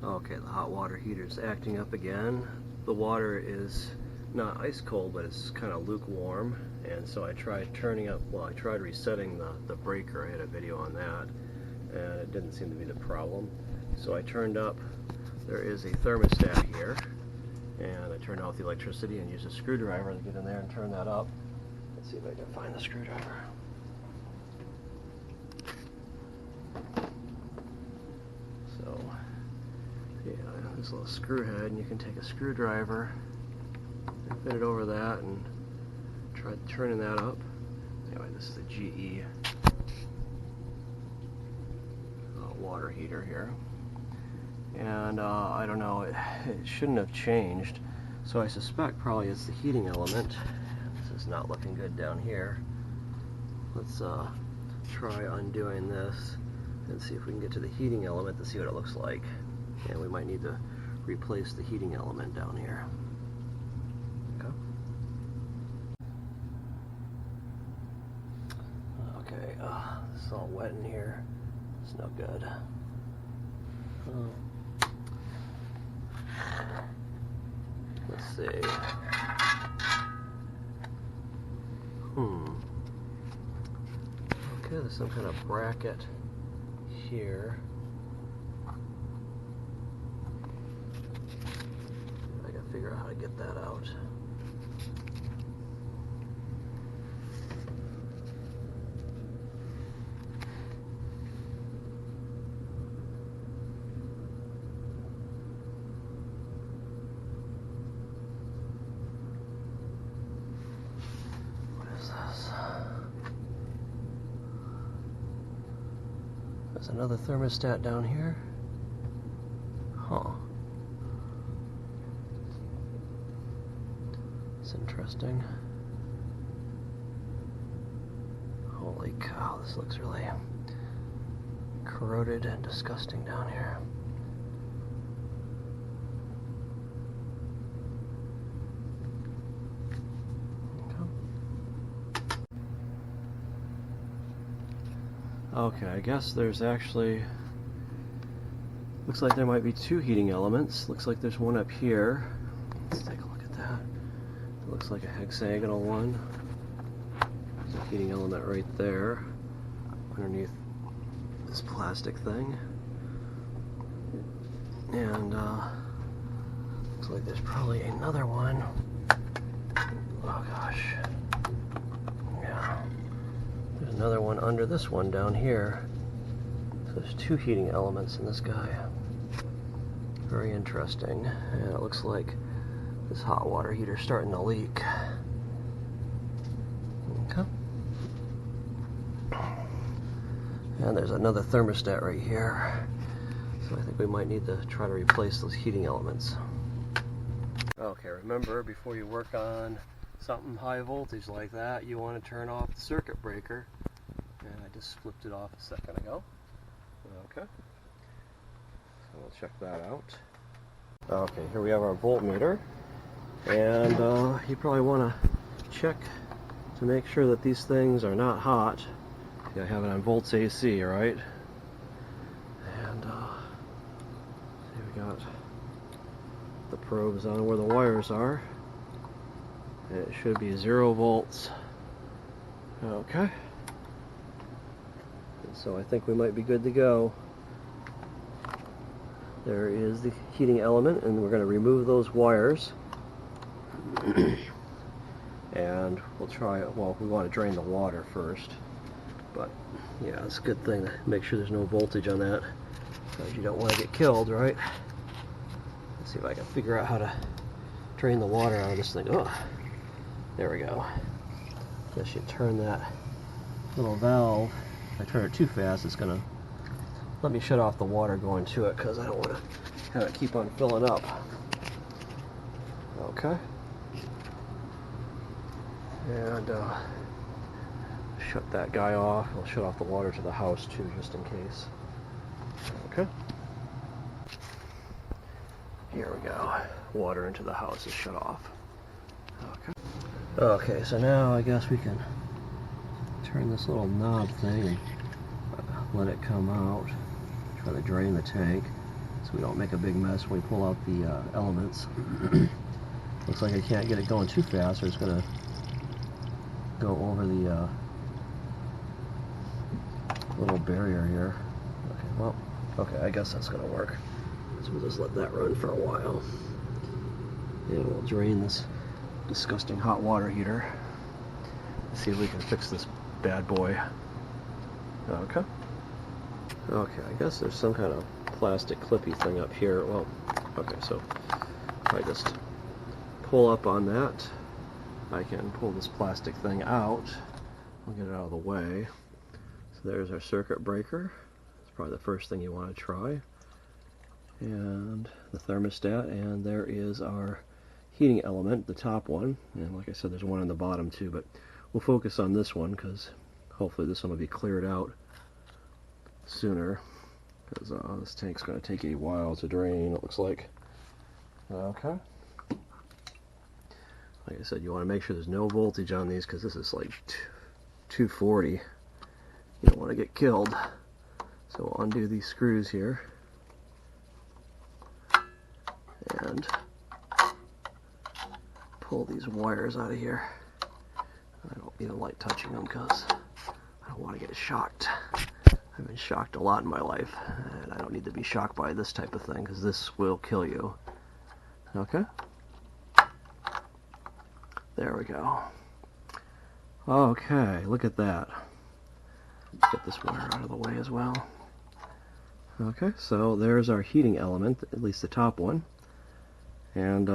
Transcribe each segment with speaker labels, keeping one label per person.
Speaker 1: Okay, the hot water heater is acting up again. The water is not ice cold, but it's kind of lukewarm, and so I tried resetting the breaker. I had a video on that, and it didn't seem to be the problem. So I turned up, there is a thermostat here, and I turned off the electricity and used a screwdriver to get in there and turn that up. Let's see if I can find the screwdriver. So, yeah, there's a little screw head, and you can take a screwdriver and fit it over that and try turning that up. Anyway, this is the GE water heater here. And I don't know, it shouldn't have changed. So I suspect probably it's the heating element. This is not looking good down here. Let's try undoing this and see if we can get to the heating element to see what it looks like. And we might need to replace the heating element down here. Okay, it's all wet in here. It's no good. Let's see. Okay, there's some kind of bracket here. I gotta figure out how to get that out. There's another thermostat down here. Huh. It's interesting. Holy cow, this looks really corroded and disgusting down here. Okay, I guess there's actually, looks like there might be two heating elements. Looks like there's one up here. Let's take a look at that. It looks like a hexagonal one. There's a heating element right there underneath this plastic thing. And looks like there's probably another one. Oh gosh. Yeah. There's another one under this one down here. So there's two heating elements in this guy. Very interesting. And it looks like this hot water heater is starting to leak. Okay. And there's another thermostat right here. So I think we might need to try to replace those heating elements. Okay, remember, before you work on something high voltage like that, you want to turn off the circuit breaker. And I just flipped it off a second ago. Okay. So we'll check that out. Okay, here we have our voltmeter. And you probably want to check to make sure that these things are not hot. You gotta have it on volts AC, right? And see, we got the probes on where the wires are. And it should be 0 volts. Okay. And so I think we might be good to go. There is the heating element, and we're going to remove those wires. And we'll try it. Well, we want to drain the water first. But yeah, it's a good thing to make sure there's no voltage on that, because you don't want to get killed, right? Let's see if I can figure out how to drain the water out of this thing. Oh, there we go. Guess you turn that little valve. If I turn it too fast, it's gonna let me shut off the water going to it, because I don't want to have it keep on filling up. Okay. And shut that guy off. We'll shut off the water to the house too, just in case. Okay. Here we go. Water into the house is shut off. Okay. Okay, so now I guess we can turn this little knob thing and let it come out. Try to drain the tank. so we don't make a big mess when we pull out the elements. Looks like I can't get it going too fast, or it's going to go over the little barrier here. Okay, well, okay, I guess that's going to work. So we'll just let that run for a while. And we'll drain this disgusting hot water heater. See if we can fix this bad boy. Okay. Okay, I guess there's some kind of plastic clippy thing up here. Well, okay, so if I just pull up on that, I can pull this plastic thing out. We'll get it out of the way. So there's our circuit breaker. It's probably the first thing you want to try. And the thermostat, and there is our heating element, the top one. And like I said, there's one on the bottom too, but we'll focus on this one because hopefully this one will be cleared out sooner, because this tank's going to take a while to drain, it looks like. Okay. Like I said, you want to make sure there's no voltage on these, because this is like 240. You don't want to get killed. So we'll undo these screws here. And pull these wires out of here. I don't even like touching them because I don't want to get shocked. I've been shocked a lot in my life, and I don't need to be shocked by this type of thing, because this will kill you. Okay? There we go. Okay, look at that. Let's get this wire out of the way as well. Okay, so there's our heating element, at least the top one. And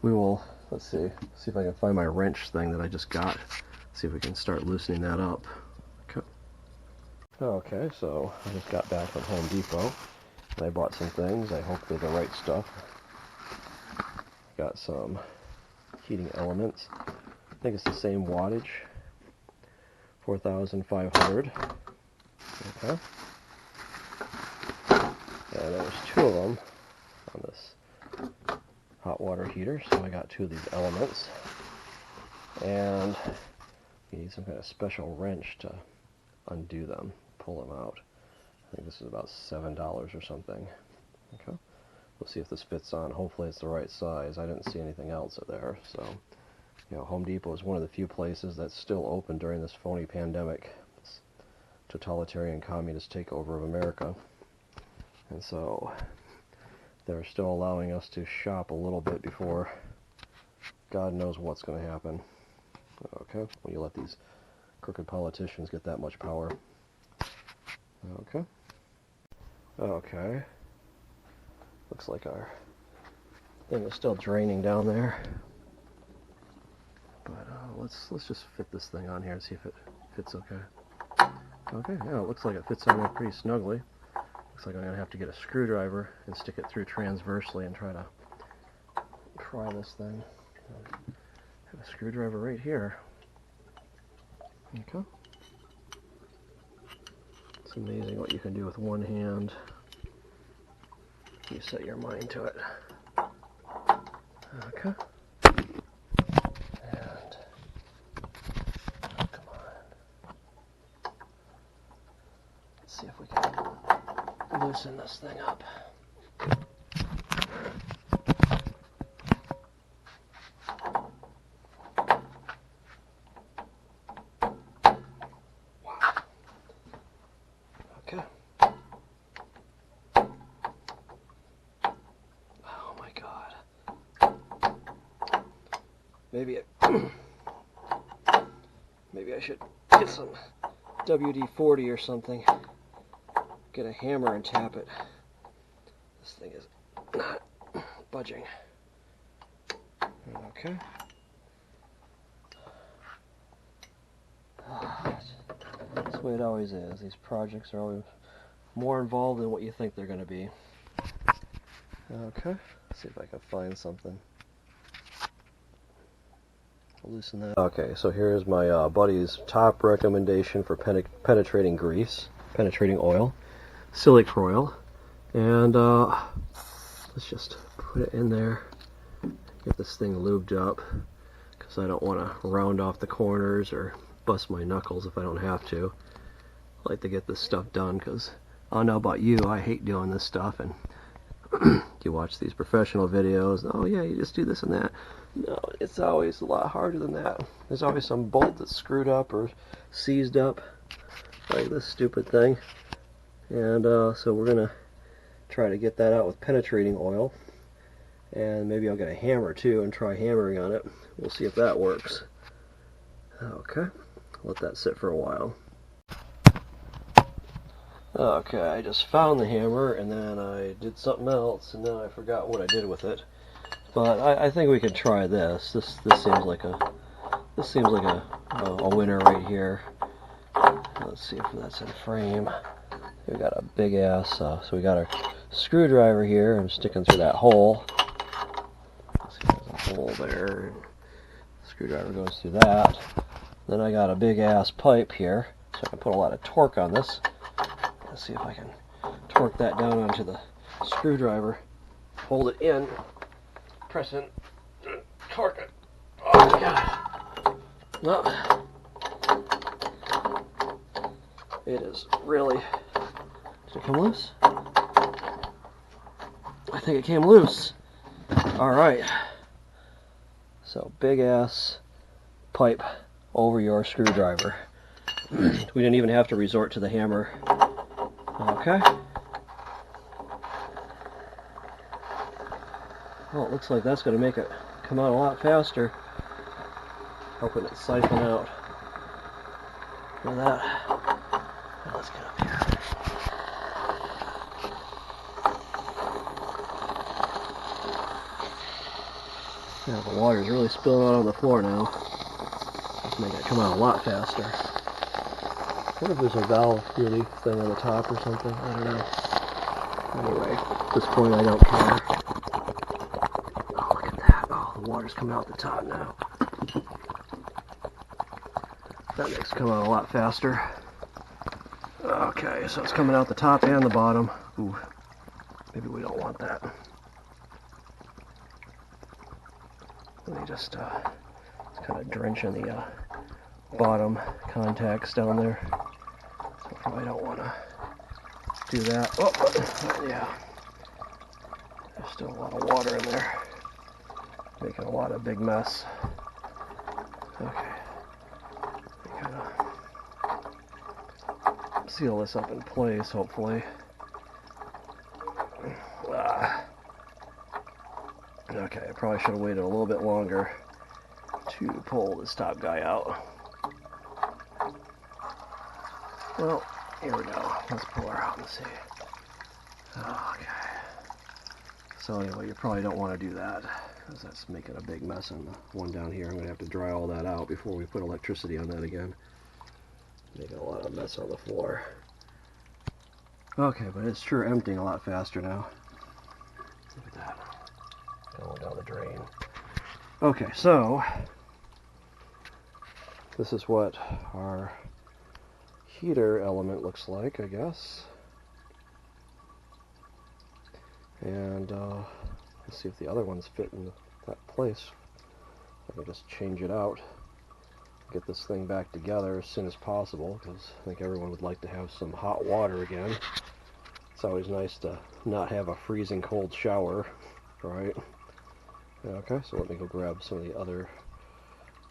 Speaker 1: we will, let's see if I can find my wrench thing that I just got. See if we can start loosening that up. Okay, so I just got back from Home Depot, and I bought some things. I hope they're the right stuff. Got some heating elements. I think it's the same wattage, 4,500. Okay. And there's two of them on this hot water heater, so I got two of these elements. And you need some kind of special wrench to undo them, pull them out. I think this is about $7 or something. Okay. We'll see if this fits on. Hopefully it's the right size. I didn't see anything else there. So, you know, Home Depot is one of the few places that's still open during this phony pandemic, this totalitarian communist takeover of America. And so they're still allowing us to shop a little bit before God knows what's going to happen. Okay, when you let these crooked politicians get that much power. Okay. Okay. Looks like our thing is still draining down there. But let's just fit this thing on here and see if it fits okay. Okay, yeah, it looks like it fits on there pretty snugly. Looks like I'm going to have to get a screwdriver and stick it through transversely and try to pry this thing. I have a screwdriver right here. Okay. It's amazing what you can do with one hand. You set your mind to it. Okay. And come on. Let's see if we can loosen this thing up. Okay. Oh my God. Maybe I should get some WD-40 or something. Get a hammer and tap it. This thing is not budging. Okay. That's the way it always is. These projects are always more involved than what you think they're going to be. Okay. Let's see if I can find something. I'll loosen that. Okay, so here's my buddy's top recommendation for penetrating grease, penetrating oil, silicone oil, and let's just put it in there, get this thing lubed up, because I don't want to round off the corners or bust my knuckles if I don't have to. I like to get this stuff done because I don't know about you, I hate doing this stuff, and you watch these professional videos, oh yeah, you just do this and that. No, it's always a lot harder than that. There's always some bolt that's screwed up or seized up, like this stupid thing. And so we're going to try to get that out with penetrating oil. And maybe I'll get a hammer too and try hammering on it. We'll see if that works. Okay, let that sit for a while. Okay, I just found the hammer and then I did something else and then I forgot what I did with it. But I think we can try this. This seems like a winner right here. Let's see if that's in frame. We got a big ass. So we got our screwdriver here. I'm sticking through that hole. See, there's a hole there. The screwdriver goes through that. Then I got a big ass pipe here, so I can put a lot of torque on this. Let's see if I can torque that down onto the screwdriver. Hold it in, press it, torque it. Oh my god! Well, it is really. Did it come loose? I think it came loose. Alright. So, big ass pipe over your screwdriver. We didn't even have to resort to the hammer. Okay. Well, it looks like that's going to make it come out a lot faster. Hoping it siphon out. Look at that. Now let's get up here. Yeah, the water's really spilling out on the floor now. Let's make it come out a lot faster. I wonder if there's a valve really thing on the top or something. I don't know. Anyway, at this point I don't care. Oh, look at that. Oh, the water's coming out the top now. That makes it come out a lot faster. Okay, so it's coming out the top and the bottom. Ooh, maybe we don't want that. Let me just kind of drench in the bottom contacts down there. So I probably don't want to do that. Oh, yeah. There's still a lot of water in there. Making a lot of big mess. Okay. Kind of seal this up in place, hopefully. Okay, I probably should have waited a little bit longer to pull this top guy out. Well, here we go. Let's pull her out and see. Okay. So anyway, you probably don't want to do that, because that's making a big mess on the one down here. I'm going to have to dry all that out before we put electricity on that again. Making a lot of mess on the floor. Okay, but it's sure emptying a lot faster now. Look at that. Going down the drain. Okay, so this is what our heater element looks like, I guess. And let's see if the other ones fit in that place. I can just change it out, get this thing back together as soon as possible, because I think everyone would like to have some hot water again. It's always nice to not have a freezing cold shower, right? Okay, so let me go grab some of the other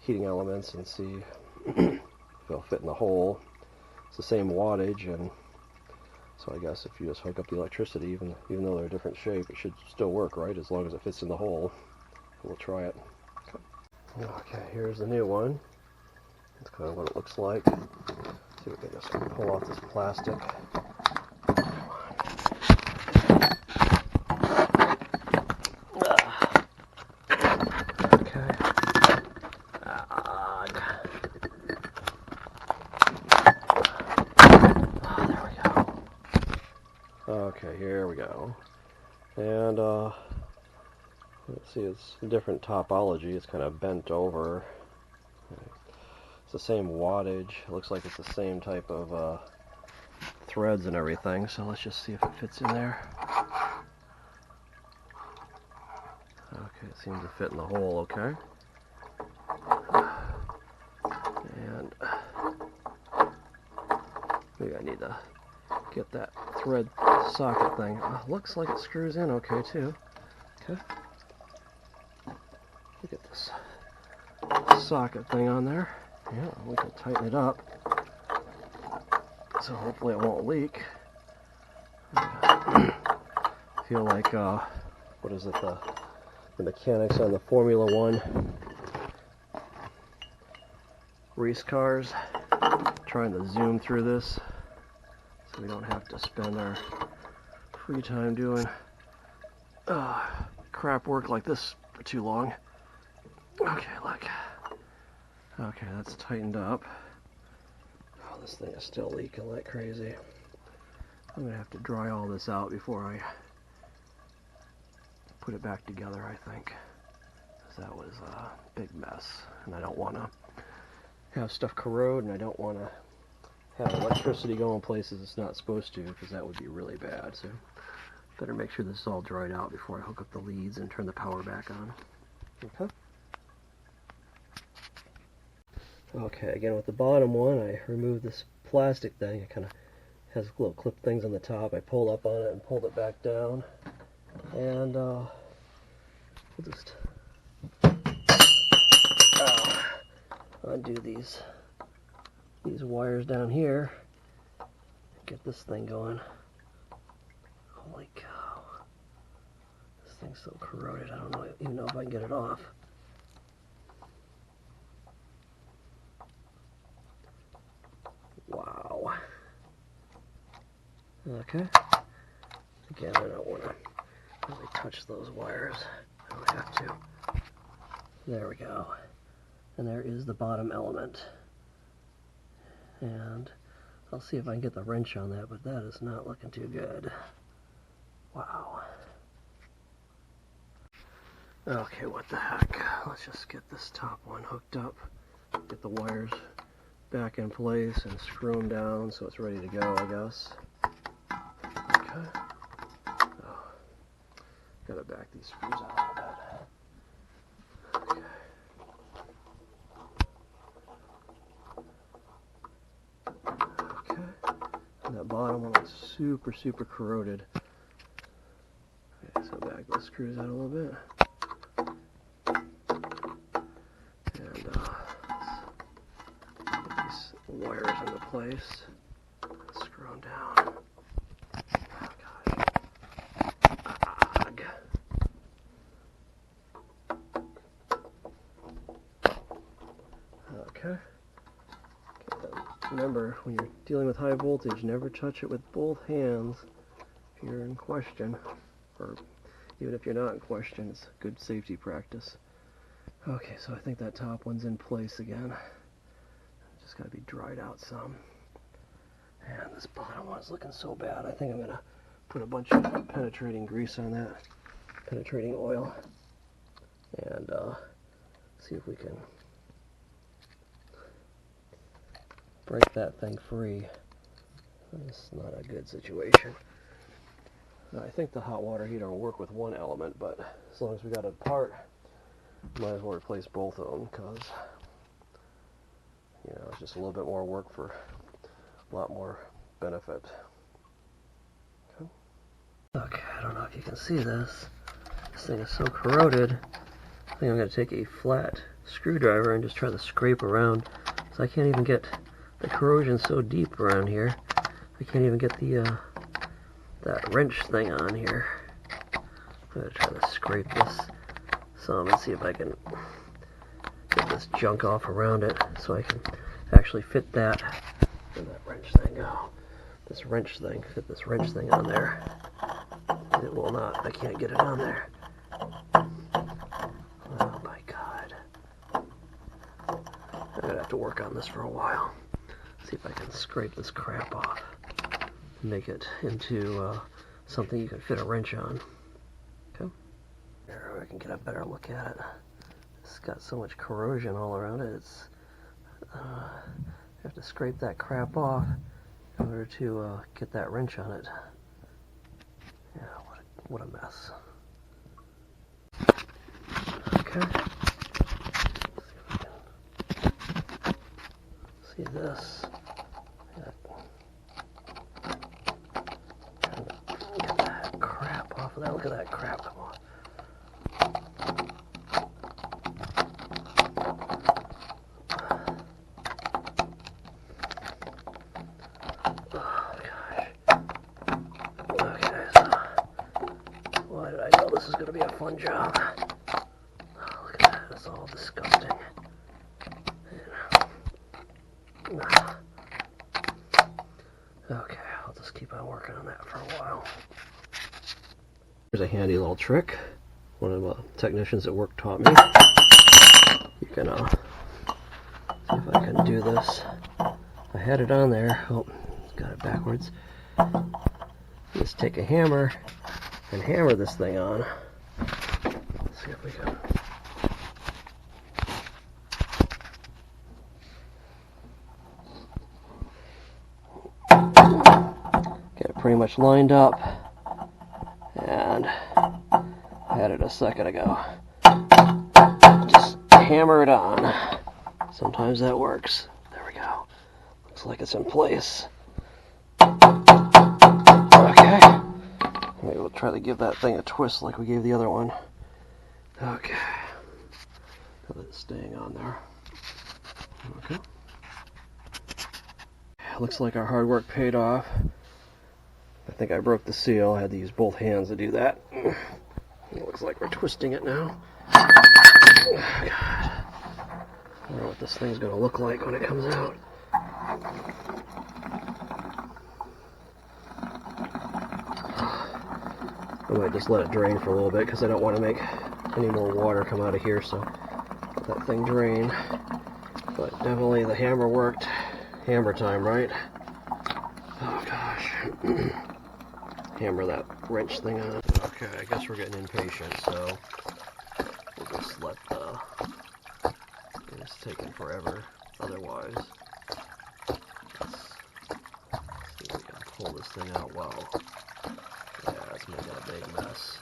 Speaker 1: heating elements and see if they'll fit in the hole. It's the same wattage, and so I guess if you just hook up the electricity, even though they're a different shape, it should still work, right? As long as it fits in the hole. We'll try it. Okay, here's the new one. That's kind of what it looks like. See if we can just pull off this plastic. Okay, here we go. And let's see, it's a different topology. It's kind of bent over. It's the same wattage. It looks like it's the same type of threads and everything. So let's just see if it fits in there. Okay, it seems to fit in the hole okay. And maybe I need to get that thread socket thing. Looks like it screws in okay too. Okay. Look at this socket thing on there. Yeah, we can tighten it up. So hopefully it won't leak. Feel like, what is it, the mechanics on the Formula One race cars, trying to zoom through this so we don't have to spend our free time doing crap work like this for too long. Okay, look. Okay, that's tightened up. Oh, this thing is still leaking like crazy. I'm gonna have to dry all this out before I put it back together, I think. Because that was a big mess, and I don't want to have stuff corrode, and I don't want to have electricity going places it's not supposed to, because that would be really bad. So better make sure this is all dried out before I hook up the leads and turn the power back on. Okay. Okay, again with the bottom one, I removed this plastic thing. It kind of has little clip things on the top. I pulled up on it and pulled it back down. And we'll just undo these wires down here. Get this thing going. Holy cow. This thing's so corroded, I don't even know if I can get it off. Wow. Okay. Again, I don't want to really touch those wires. I don't have to. There we go. And there is the bottom element. And I'll see if I can get the wrench on that, but that is not looking too good. Wow. Okay, what the heck. Let's just get this top one hooked up. Get the wires back in place and screw them down so it's ready to go, I guess. Okay. Oh, gotta back these screws out a little bit. Okay. Okay. And that bottom one is super, super corroded. Okay, so back those screws out a little bit. And put these wires into place. Screw them down. Okay. Remember, when you're dealing with high voltage, never touch it with both hands if you're in question, or even if you're not in question. It's good safety practice. Okay, so I think that top one's in place again. Just got to be dried out some. And this bottom one's looking so bad. I think I'm going to put a bunch of penetrating grease on that, penetrating oil, and see if we can break that thing free. It's not a good situation. I think the hot water heater will work with one element, but as long as we got it apart, might as well replace both of them, because you know, it's just a little bit more work for a lot more benefit. Okay. Okay, I don't know if you can see this. This thing is so corroded. I think I'm going to take a flat screwdriver and just try to scrape around. So I can't even get the corrosion so deep around here. I can't even get the that wrench thing on here. I'm going to try to scrape this some and see if I can get this junk off around it so I can actually fit that. Where'd that wrench thing go? This wrench thing, fit this wrench thing on there. It will not. I can't get it on there. Oh my god. I'm going to have to work on this for a while. See if I can scrape this crap off. Make it into something you can fit a wrench on. Okay. There, I can get a better look at it. It's got so much corrosion all around it. It's I have to scrape that crap off in order to get that wrench on it. Yeah, what a mess. Okay. See this. now look at that crap, come on. Oh gosh. Okay, so why did I know this is going to be a fun job? Oh, look at that, it's all disgusting. Okay, I'll just keep on working on that for a while. Here's a handy little trick. One of the technicians at work taught me. You can, see if I can do this. I had it on there. Oh, got it backwards. Just take a hammer and hammer this thing on. Let's see if we can. Get it pretty much lined up. And I had it a second ago. Just hammer it on. Sometimes that works. There we go. Looks like it's in place. Okay. Maybe we'll try to give that thing a twist like we gave the other one. Okay. Now that it's staying on there. Okay. Looks like our hard work paid off. I think I broke the seal. I had to use both hands to do that. It looks like we're twisting it now. Oh, God. I wonder what this thing's going to look like when it comes out. I might just let it drain for a little bit because I don't want to make any more water come out of here, so let that thing drain. But definitely the hammer worked. Hammer time, right? Oh gosh. Hammer that wrench thing on. Okay, I guess we're getting impatient, so we'll just let the... It's taking forever otherwise. Let's see if we can pull this thing out well. Yeah, it's making a big mess.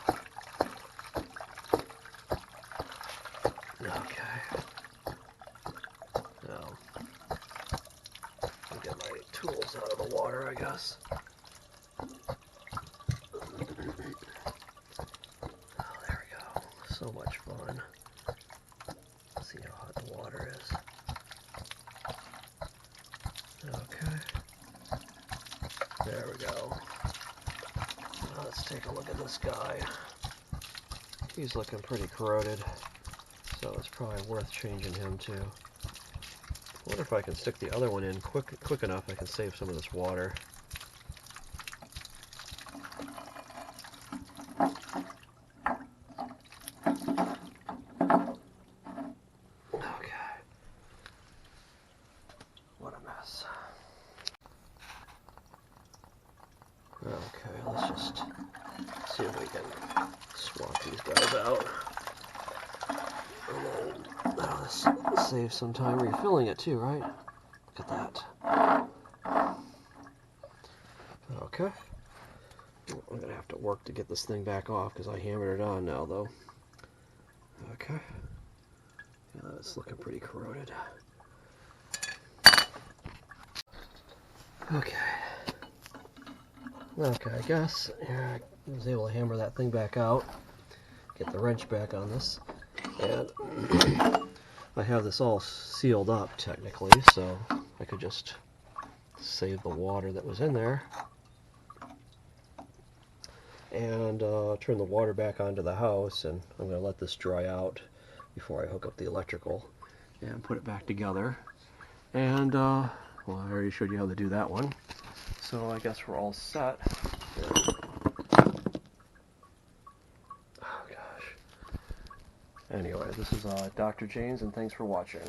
Speaker 1: Okay. Now, I'll get my tools out of the water, I guess. Oh, there we go. So much fun. Let's see how hot the water is. Okay. There we go. Let's take a look at this guy. He's looking pretty corroded, so it's probably worth changing him too. I wonder if I can stick the other one in quick enough I can save some of this water. Okay. What a mess. Okay, let's just see if we can swap these guys out. And then that'll save some time refilling it too, right? Look at that. Okay. I'm going to have to work to get this thing back off because I hammered it on now, though. Okay. Yeah, that's looking pretty corroded. Okay. Okay, I guess I was able to hammer that thing back out, get the wrench back on this, and I have this all sealed up technically, so I could just save the water that was in there and turn the water back onto the house, and I'm going to let this dry out before I hook up the electrical and put it back together. And well, I already showed you how to do that one, so I guess we're all set. Oh gosh. Anyway, this is Dr. James, and thanks for watching.